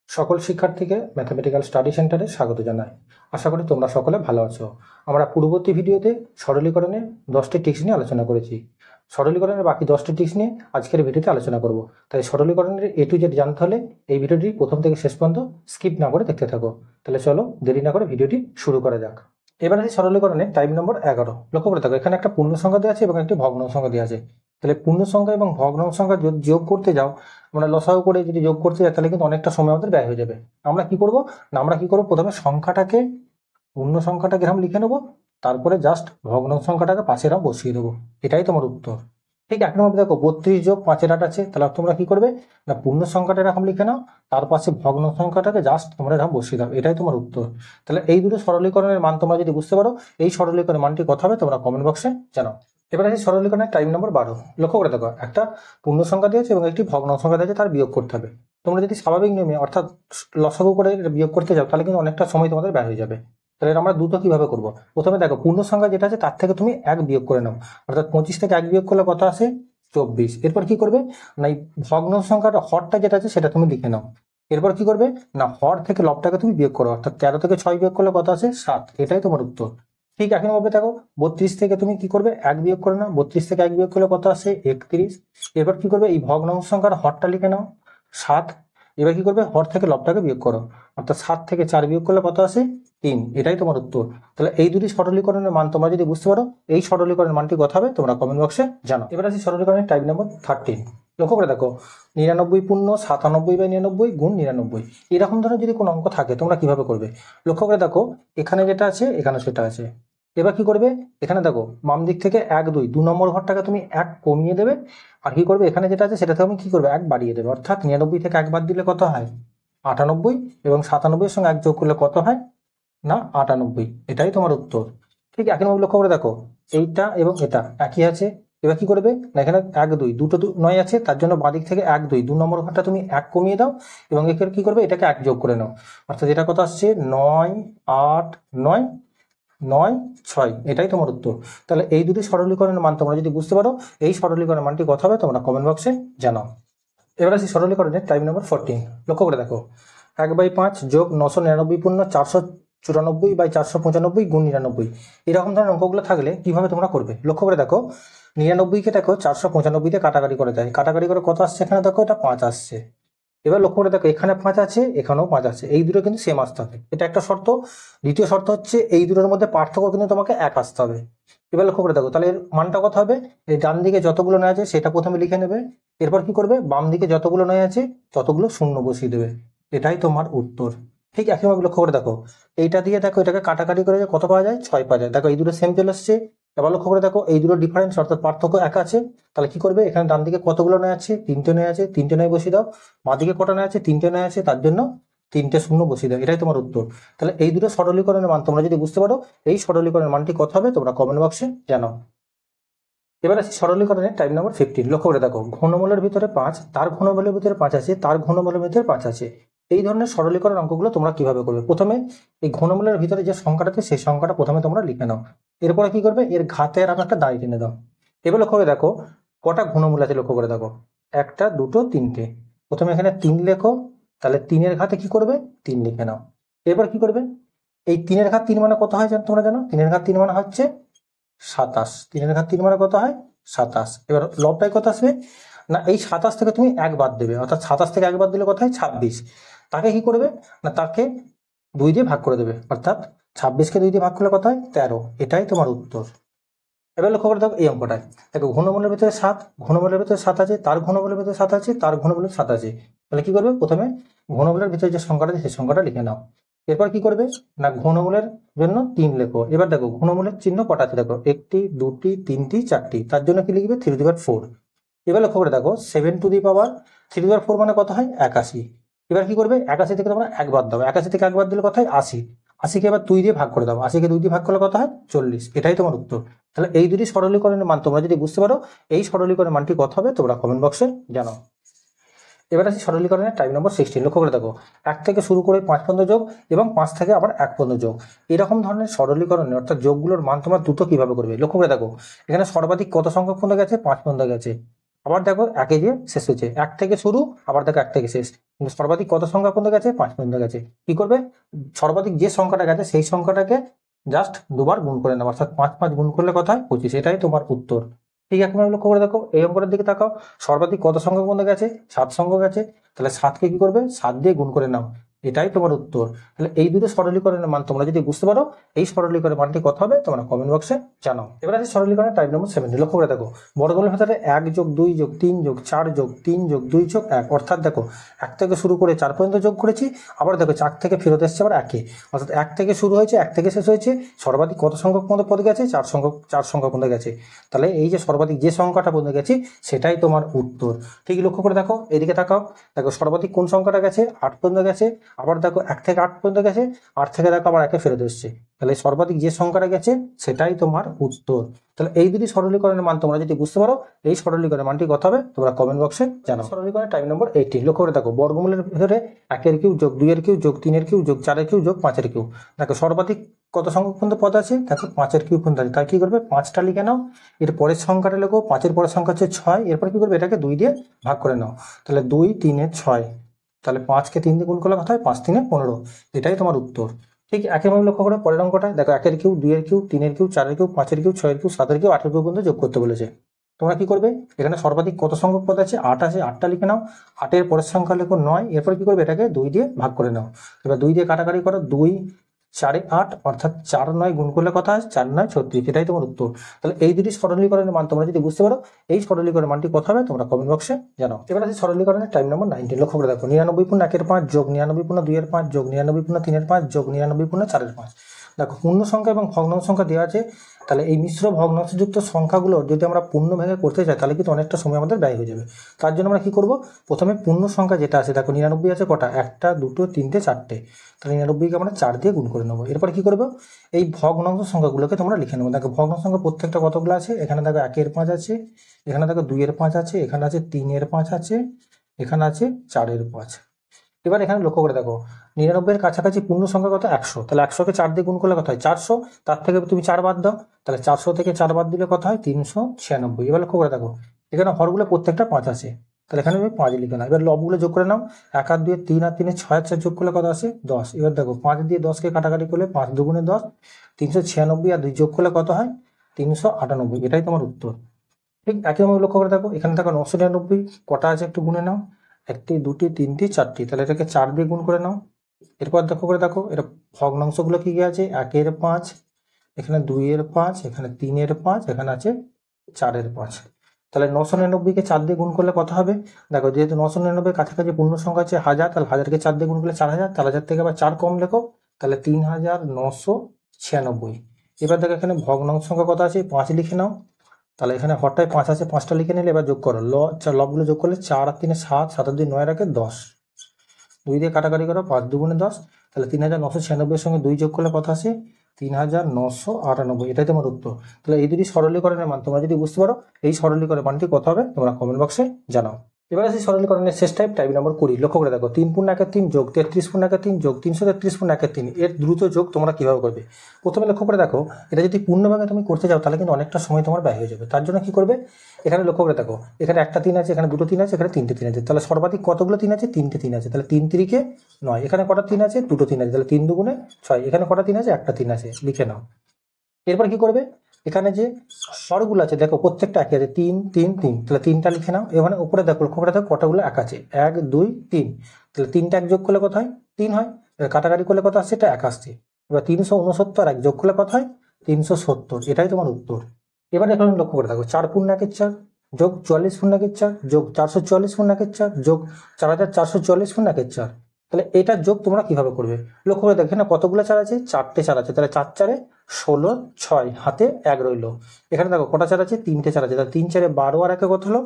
সকল শিক্ষার্থীকে mathematical study সেন্টারে স্বাগত জানাই। আশা করি তোমরা সকলে ভালো আছো। আমরা পূর্ববর্তী ভিডিওতে সরলীকরণের 10টি ট্রিক্স নিয়ে আলোচনা করেছি। সরলীকরণের বাকি 10টি ট্রিক্স নিয়ে আজকের ভিডিওতে আলোচনা করব। তাই সরলীকরণের A to Z জানতে হলে এই ভিডিওটি প্রথম থেকে শেষ পর্যন্ত স্কিপ না করে দেখতে থাকো। তাহলে চলো দেরি না করে ভিডিওটি শুরু করা যাক। এবার আছে সরলীকরণের টাইপ নম্বর 11। লক্ষ্য করে থাকো, এখানে একটা পূর্ণ সংখ্যা দেওয়া আছে এবং একটি ভগ্ন সংখ্যা দেওয়া আছে। তাহলে পূর্ণ সংখ্যা এবং ভগ্ন সংখ্যা যদি যোগ করতে যাও, আমরা লসাগু করে যদি যোগ করতে যাই তাহলে কিন্তু অনেকটা সময় আমাদের ব্যয় হয়ে যাবে। আমরা কি করব না, আমরা কি করব, প্রথমে সংখ্যাটাকে পূর্ণ সংখ্যাটাকে এরকম লিখে নেবো, তারপরে জাস্ট ভগ্ন সংখ্যাটাকে পাশে এরকম বসিয়ে দেবো। এটাই তোমার উত্তর। ঠিক এক নম্বর দেখো 32 যোগ 5 8 আছে। তাহলে তোমরা কি করবে না, পূর্ণ সংখ্যাটা এরকম লিখে নাও, তার পাশে ভগ্ন সংখ্যাটাকে জাস্ট তোমরা এরকম বসিয়ে দাও। এটাই তোমার উত্তর। তাহলে এই দুটো সরলীকরণের মান তোমরা যদি বুঝতে পারো, এই সরলীকরণের মানটি কত হবে তোমরা কমেন্ট বক্সে জানাও। এবার আছে সরলীকরণের টাইপ নম্বর 12। লক্ষ্য করে দেখো, একটা পূর্ণ সংখ্যা দিয়েছে এবং একটি ভগ্ন সংখ্যা দিয়েছে, তার বিয়োগ করতে হবে। তোমরা যদি স্বাভাবিক নিয়মে অর্থাৎ লসাগু করে বিয়োগ করতে যাও তাহলে কিন্তু অনেকটা সময় তোমাদের ব্যয় হয়ে যাবে। তাহলে আমরা দুটো কিভাবে করব, প্রথমে দেখো পূর্ণ সংখ্যা যেটা আছে তার থেকে তুমি 1 বিয়োগ করে নাও, অর্থাৎ 25 থেকে 1 বিয়োগ করলে কত আসে 24। এরপর কি করবে না, এই ভগ্ন সংখ্যাটা হরটা যেটা আছে সেটা তুমি লিখে নাও। এরপর কি করবে না, হর থেকে লবটাকে তুমি বিয়োগ করো, অর্থাৎ 13 থেকে 6 বিয়োগ করলে কত আসে 7। এটাই তোমার উত্তর। ঠিক একই ভাবে দেখো 32 থেকে তুমি কি করবে 1 বিয়োগ করে নাও, 32 থেকে 1 বিয়োগ করলে কত আসে 31। এরপর কি করবে, এই ভগ্ন সংখ্যার হরটা লিখে নাও 7। এবার কি করবে, হর থেকে লবটাকে বিয়োগ করো, অর্থাৎ 7 থেকে 4 বিয়োগ করলে কত আসে 3। এটাই তোমার উত্তর। তাহলে এই দুটি সরলীকরণের মান তোমরা যদি বুঝতে পারো, এই সরলীকরণের মানটি কত হবে তোমরা কমেন্ট বক্সে জানাও। এবার আসি সরলীকরণের টাইপ নম্বর 13। লক্ষ্য করে দেখো 99 পূর্ণ 97/99 গুণ 99। এরকম ধরনের যদি কোনো অঙ্ক থাকে তোমরা কিভাবে করবে, লক্ষ্য করে দেখো এখানে যেটা আছে এখানে সেটা আছে। এবার কি করবে, এখানে দেখো বাম দিক থেকে 1 2 নম্বর ঘরটাকে তুমি 1 কমিয়ে দেবে, আর কি করবে এখানে যেটা আছে সেটাতে তুমি কি করবে 1 বাড়িয়ে দেবে, অর্থাৎ 99 থেকে 1 বাদ দিলে কত হয় 98, এবং 97 এর সঙ্গে 1 যোগ করলে কত হয় না 98। এটাই তোমার উত্তর। ঠিক একইভাবে লক্ষ্য করে দেখো এইটা এবং এটা একই আছে। এবার কি করবে না, এখানে 1 2 দুটো 9 আছে, তার জন্য বাদিক থেকে 1 2 নম্বর ঘরটা তুমি 1 কমিয়ে দাও, এবং এখানে কি করবে এটাকে 1 যোগ করে নাও, অর্থাৎ এটা কত আসছে 9 8 9 9 6। এটাই তোমার উত্তর। তাহলে এই দুটি সরলীকরণের মান তোমরা যদি বুঝতে পারো, এই সরলীকরণের মানটি কত হবে তোমরা কমেন্ট বক্সে জানাও। এবার আসি সরলীকরণের টাইপ নম্বর 14। লক্ষ্য করে দেখো 1/5 যোগ 999 পূর্ণ 494/495 গুণ 99। এরকম ধরনের অঙ্কগুলো থাকলে কিভাবে তোমরা করবে, লক্ষ্য করে দেখো 99কে দেখো 495 দিয়ে কাটাকাটি করে দেয়, কাটাকাটি করে কত আসছে এখানে দেখো এটা 5 আসছে। এবার লক্ষ্য করে দেখো এখানে 5 আছে এখানেও 5 আছে, এই দুটো কিন্তু সেম আসতে হবে, এটা একটা শর্ত। দ্বিতীয় শর্ত হচ্ছে এই দুটোর মধ্যে পার্থক্য কিন্তু তোমাকে 1 আসতে হবে। এবার লক্ষ্য করে দেখো তাহলে এর মানটা কত হবে, এই ডান দিকে যতগুলো নয় আছে সেটা প্রথমে লিখে নেবে, এরপর কি করবে বাম দিকে যতগুলো নয় আছে ততগুলো শূন্য বসিয়ে দেবে। এটাই তোমার উত্তর। ঠিক একইভাবে লক্ষ্য করে দেখো এইটা দিয়ে দেখো এটাকে কাটাকাটি করে কত পাওয়া যায় 6 পাওয়া যায়। দেখো এই দুটো সেম চলে আসছে। এবার লক্ষ্য করে দেখো এই দুটো ডিফারেন্স অর্থাৎ পার্থক্য 1 আছে। তাহলে কি করবে, এখানে ডান দিকে কতগুলো নয় আছে 3টে নয় আছে, 3টে নয় বসিয়ে দাও। বাঁদিকে কটা নয় আছে 3টে নয় আছে, তার জন্য 3টে শূন্য বসিয়ে দাও। এটাই তোমার উত্তর। তাহলে এই দুটো সরলীকরণের মান তোমরা যদি বুঝতে পারো, এই সরলীকরণের মানটি কত হবে তোমরা কমেন্ট বক্সে জানাও। এবার আসি সরলীকরণের টাইপ নম্বর 15। লক্ষ্য করে দেখো ঘনমূলের ভিতরে 5, তার ঘনমূলের ভিতরে 5 আছে, তার ঘনমূলের ভিতরে 5 আছে। এই ধরনের সরলীকরণ অঙ্কগুলো তোমরা কিভাবে করবে, প্রথমে এই ঘনমূলের ভিতরে যে সংখ্যাটা আছে সেই সংখ্যাটা প্রথমে তোমরা লিখে নাও। এরপরে কি করবে, এর ঘাতে আর একটা দাঁড়িয়ে টেনে দাও। এবার লক্ষ্য করে দেখো কটা ঘনমূল আছে, লক্ষ্য করে দেখো 1টা 2টো 3টে। প্রথমে এখানে 3 লেখো, তাহলে 3-এর ঘাতে কি করবে 3 লিখে নাও। এরপর কি করবে, এই 3-এর ঘাত 3 মানে কত হয় তোমরা জানো, 3-এর ঘাত 3 মানে হচ্ছে 27। 3-এর ঘাত 3 মানে কত হয় 27। এবার লবটাই কত আসবে না, এই 27 থেকে তুমি 1 বাদ দেবে, অর্থাৎ 27 থেকে 1 বাদ দিলে কত হয় 26। তাকে কি করবে না, তাকে 2 দিয়ে ভাগ করে দেবে, অর্থাৎ 26কে 2 দিয়ে ভাগ করলে কত হয় 13। এটাই তোমার উত্তর। এবার লক্ষ্য করে দেখো এই অঙ্কটায় দেখো ঘনমূলের ভিতরে 7, ঘনমূলের ভিতরে 7 আছে, তার ঘনমূলের ভিতরে 7 আছে, তার ঘনমূলের 7 আছে। তাহলে কি করবে, প্রথমে ঘনমূলের ভিতরে যে সংখ্যাটা আছে সেই সংখ্যাটা লিখে নাও। এরপর কি করবে না, ঘনমূলের জন্য 3 লেখো। এবার দেখো ঘনমূলের চিহ্ন কটা আছে, দেখো 1টি 2টি 3টি 4টি, তার জন্য কি লিখবে 3^4। এবার লক্ষ্য করে দেখো 7^3 মানে কত হয় 81। এবার কি করবে 81 থেকে তোমরা 1 বাদ দাও, 81 থেকে 1 বাদ দিলে কত হয় 80। 80কে এবার 2 দিয়ে ভাগ করে দাও, 80কে 2 দিয়ে ভাগ করলে কত হয় 40। এটাই তোমার উত্তর। তাহলে এই দুটি সরলীকরণের মান তোমরা যদি বুঝতে পারো, এই সরলীকরণের মানটি কত হবে তোমরা কমেন্ট বক্সে জানাও। এবার আসি সরলীকরণের টাইপ নম্বর 16। লক্ষ্য করে দেখো 1 থেকে শুরু করে 5 পর্যন্ত যোগ এবং 5 থেকে আবার 1 পর্যন্ত যোগ। এরকম ধরনের সরলীকরণে অর্থাৎ যোগগুলোর মান তোমরা দ্রুত কিভাবে করবে, লক্ষ্য করে দেখো এখানে সর্বাধিক কত সংখ্যক পর্যন্ত গেছে 5 পর্যন্ত গেছে। আবার দেখো একে দিয়ে শেষ হয়েছে, এক থেকে শুরু, আবার দেখো এক থেকে শেষ, কিন্তু সর্বাধিক কত সংখ্যা পর্যন্ত গেছে? 5 পর্যন্ত গেছে। কি করবে? সর্বাধিক যে সংখ্যাটা গেছে সেই সংখ্যাটাকে জাস্ট দুবার গুণ করে নেবো, অর্থাৎ 5 5 গুণ করলে কত হয়? 25। এটাই তোমার উত্তর। ঠিক এখন লক্ষ্য করে দেখো এই অঙ্কটার দিকে তাকাও, সর্বাধিক কত সংখ্যা পর্যন্ত গেছে? 7 সংখ্যা গেছে, তাহলে 7কে কি করবে? 7 দিয়ে গুণ করে নাও, এটাই তোমার উত্তর। তাহলে এই দুটো সরলীকরণের মান তোমরা যদি বুঝতে পারো, এই সরলীকরণের মানটি কত হবে তোমরা কমেন্ট বক্সে জানাও। এবার আছে সরলীকরণের টাইপ নম্বর 7। লক্ষ্য করে দেখো, বর্গমূলের ভেতরে 1 যোগ 2 যোগ 3 যোগ 4 যোগ 3 যোগ 2 যোগ 1, অর্থাৎ দেখো 1 থেকে শুরু করে 4 পর্যন্ত যোগ করেছি, আবার দেখো 4 থেকে ফেরত এসছে আবার 1-এ, অর্থাৎ 1 থেকে শুরু হয়েছে 1 থেকে শেষ হয়েছে, সর্বাধিক কত সংখ্যক পর্যন্ত পদ গেছে? 4 সংখ্যক পর্যন্ত গেছে। তাহলে এই যে সর্বাধিক যে সংখ্যাটা পর্যন্ত গেছে সেটাই তোমার উত্তর। ঠিক লক্ষ্য করে দেখো এদিকে তাকাও, দেখো সর্বাধিক কোন সংখ্যাটা গেছে? 8 পর্যন্ত গেছে, আবার দেখো 1 থেকে 8 পর্যন্ত গেছে, 8 থেকে দেখো আবার 1-এ ফেরত এসছে, তাহলে সর্বাধিক যে সংখ্যাটা গেছে সেটাই তোমার উত্তর। তাহলে এই দুটি সরলীকরণের মান তোমরা যদি বুঝতে পারো, এই সরলীকরণের মানটি কত হবে তোমরা কমেন্ট বক্সে জানাও। সরলীকরণের টাইপ নম্বর 18। লক্ষ্য করে দেখো, বর্গমূলের ভিতরে 1-এর কিউব যোগ 2-এর কিউব যোগ 3-এর কিউব যোগ 4-এর কিউব যোগ 5-এর কিউব। দেখো সর্বাধিক কত সংখ্যক পর্যন্ত পদ আছে? দেখো 5-এর কিউব পর্যন্ত আছে, তাই কি করবে? 5টা লিখে নাও, এর পরের সংখ্যাটা লেখো, 5-এর পরের সংখ্যা হচ্ছে 6, এরপর কি করবে? এটাকে 2 দিয়ে ভাগ করে নাও, তাহলে 2 3 6, তাহলে 5কে 3 দিয়ে গুণ করলে কত হয়? 5 3 15, এটাই তোমার উত্তর। ঠিক একইভাবে লক্ষ্য করে পরের অঙ্কটা দেখো, 1-এর কিউব 2-এর কিউব 3-এর কিউব 4-এর কিউব 5-এর কিউব 6-এর কিউব 7-এর কিউব 8-এর কিউব পর্যন্ত যোগ করতে বলেছে। তোমরা কি করবে? এখানে সর্বাধিক কত সংখ্যক পদ আছে? 8 আছে, 8টা লিখে নাও, 8-এর পরের সংখ্যা লেখো 9, এরপর কি করবে? এটাকে 2 দিয়ে ভাগ করে নাও, এবার 2 দিয়ে কাটাকাটি করো, 2 4 8, অর্থাৎ 4 9 গুণ করলে কত হয়? 4 9 36, এটাই তোমার উত্তর। তাহলে এই দুটি সরলীকরণের মান তোমরা যদি বুঝতে পারো, এই সরলীকরণের মানটি কত হবে তোমরা কমেন্ট বক্সে জানাও। এবার আছে সরলীকরণের টাইপ নম্বর 19। লক্ষ্য করে দেখো, 99.1-এর 5 যোগ 99.2-এর 5 যোগ 99.3-এর 5 যোগ 99.4-এর 5। দেখো পূর্ণ সংখ্যা এবং ভগ্নাংশ সংখ্যা দেওয়া আছে, তাহলে এই মিশ্র ভগ্নাংশযুক্ত সংখ্যাগুলো যদি আমরা পূর্ণ ভেঙে করতে চাই তাহলে কিন্তু অনেকটা সময় আমাদের ব্যয় হয়ে যাবে। তার জন্য আমরা কি করব? প্রথমে পূর্ণ সংখ্যা যেটা আছে, দেখো 99 আছে কটা? 1টা 2টো 3টে 4টে, তাহলে 99কে আমরা 4 দিয়ে গুণ করে নেবো। এরপর কি করবো? এই ভগ্নাংশ সংখ্যাগুলোকে তোমরা লিখে নেবো। দেখো ভগ্নাংশ সংখ্যা প্রত্যেকটা কতগুলো আছে? এখানে দেখো 1-এর 5 আছে, এখানে দেখো 2-এর 5 আছে, এখানে আছে 3-এর 5 আছে, এখানে আছে 4-এর 5। এবার এখানে লক্ষ্য করে দেখো, 99-এর কাছাকাছি পূর্ণ সংখ্যা কত? 100, তাহলে 100কে 4 দিয়ে গুণ করলে কত হয়? 400, তার থেকে তুমি 4 বাদ দাও, তাহলে 400 থেকে 4 বাদ দিলে কত হয়? 396। এবার লক্ষ্য করে দেখো, এখানে হরগুলো প্রত্যেকটা 5 আছে, তাহলে এখানে আমি 5 লিখে নাও। এবার লবগুলো যোগ করে নাও, 1 আর 2 3 আর 3 6 আর 4 যোগ করলে কত আসে? 10। এবার দেখো 5 দিয়ে 10কে কাটাকাটি করলে 5 2 10, 396 আর 2 যোগ করলে কত হয়? 398, এটাই তোমার উত্তর। ঠিক একইভাবে লক্ষ্য করে দেখো, এখানে দেখো 999 কটা আছে একটু গুনে নাও, 1টি 2টি 3টি 4টি, তাহলে এটাকে 4 দিয়ে গুণ করে নাও। এরপর দেখো করে দেখো এটা ভগ্নাংশগুলো কি কি আছে? 1-এর 5, এখানে 2-এর 5, এখানে 3-এর 5, এখানে আছে 4-এর 5। তাহলে 999কে 4 দিয়ে গুণ করলে কত হবে? দেখো যেহেতু 999 কাছাকাছি পূর্ণ সংখ্যা আছে 1000, তাহলে 1000কে 4 দিয়ে গুণ করলে 4000, তাহলে 1000 থেকে আবার 4 কম লেখো, তাহলে 3996। এবার দেখো এখানে ভগ্নাংশ সংখ্যা কত আছে? 5 লিখে নাও, তাহলে এখানে হরটায় 5 আছে, 5টা লিখে নিলে এবার যোগ করো, লবগুলো যোগ করলে 4 আর 3 7, 7 আর 2 9 রাখে 10, 2 দিয়ে কাটাকাটি করো, 5 2 10, তাহলে 3996-এর সঙ্গে 2 যোগ করলে কত আসে? 3998, এটাই তোমার উত্তর। তাহলে এই দুটি সরলীকরণের মান তোমরা যদি বুঝতে পারো, এই সরলীকরণের মানটি কত হবে তোমরা কমেন্ট বক্সে জানাও। এবার আসি সরলীকরণের শেষ টাইপ নম্বর 20। লক্ষ্য করে দেখো, 3/1-এর 3 যোগ 33/1-এর 3 যোগ 333/1-এর 3, এর দ্রুত যোগ তোমরা কিভাবে করবে? প্রথমে লক্ষ্য করে দেখো, এটা যদি পূর্ণভাগে তুমি করতে যাও তাহলে কিন্তু অনেকটা সময় তোমার ব্যয় হয়ে যাবে। তার জন্য কি করবে? এখানে লক্ষ্য করে দেখো, এখানে একটা 3 আছে, এখানে দুটো 3 আছে, এখানে 3টে 3 আছে, তাহলে সর্বাধিক কতগুলো 3 আছে? 3টে 3 আছে, তাহলে 3 3-কে 9, এখানে কটা 3 আছে? দুটো 3 আছে, তাহলে 3 2 6, এখানে কটা 3 আছে? একটা 3 আছে, লিখে নাও। এরপর কি করবে? এখানে যে হরগুলো আছে দেখো প্রত্যেকটা একই আছে, 3 3 3, তাহলে 3টা লিখে নাও। এখানে উপরে দেখো লক্ষ্য করে দেখো কটাগুলো এক আছে, 1 2 3, তাহলে 3টা এক যোগ করলে কত হয়? 3 হয়, কাটাকাটি করলে কত আসছে? এটা 1 আসছে। এবার 369 এক যোগ করলে কত হয়? 370, এটাই তোমার উত্তর। এবার এখানে লক্ষ্য করে দেখো, 4/1-এর 4 যোগ 44/1-এর 4 যোগ 444/1-এর 4 যোগ 4444/1-এর 4, তাহলে এটার যোগ তোমরা কিভাবে করবে? লক্ষ্য করে দেখো, এখানে কতগুলো 4 আছে? 4টে 4 আছে, তাহলে 4 4-এ 16 6, হাতে 1 রইল। এখানে দেখো কটা 4 আছে? 3টে 4 আছে, তাহলে 3 4-এ 12 আর 1-এ কত হলো?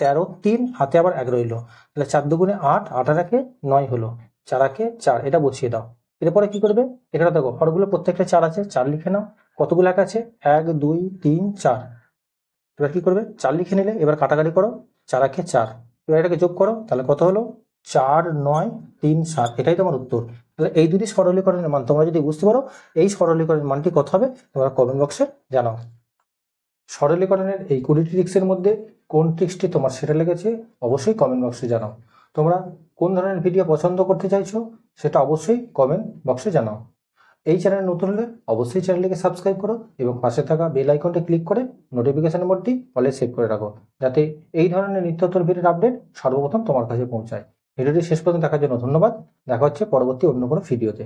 13 3, হাতে আবার 1 রইল, তাহলে 4 2 8, 8 আর 1-এ 9 হলো, 4 1-এ 4, এটা বসিয়ে দাও। এরপরে কি করবে? এখানে দেখো হরগুলো প্রত্যেকটা 4 আছে, 4 লিখে নাও। কতগুলো এক আছে? 1 2 3 4। এবার কি করবে? 4 লিখে নিলে, এবার কাটাকাটি করো, 4 1-এ 4, এবার এটাকে যোগ করো, তাহলে কত হলো? 4 9 3 7, এটাই তোমার উত্তর। তাহলে এই দুটি সরলীকরণের মান তোমরা যদি বুঝতে পারো, এই সরলীকরণের মানটি কত হবে তোমরা কমেন্ট বক্সে জানাও। সরলীকরণের এই 20টি ট্রিক্সের মধ্যে কোন ট্রিক্সটি তোমার সেরা লেগেছে অবশ্যই কমেন্ট বক্সে জানাও। তোমরা কোন ধরনের ভিডিও পছন্দ করতে চাইছো সেটা অবশ্যই কমেন্ট বক্সে জানাও। এই চ্যানেলে নতুন হলে অবশ্যই চ্যানেলটিকে সাবস্ক্রাইব করো এবং পাশে থাকা বেল আইকনটি ক্লিক করে নোটিফিকেশন মোডটি অলে সেভ করে রাখো, যাতে এই ধরনের নিত্যতর ভিডিওর আপডেট সর্বপ্রথম তোমার কাছে পৌঁছায়। ভিডিওটি শেষ পর্যন্ত দেখার জন্য ধন্যবাদ। দেখা হচ্ছে পরবর্তী অন্য কোনো ভিডিওতে।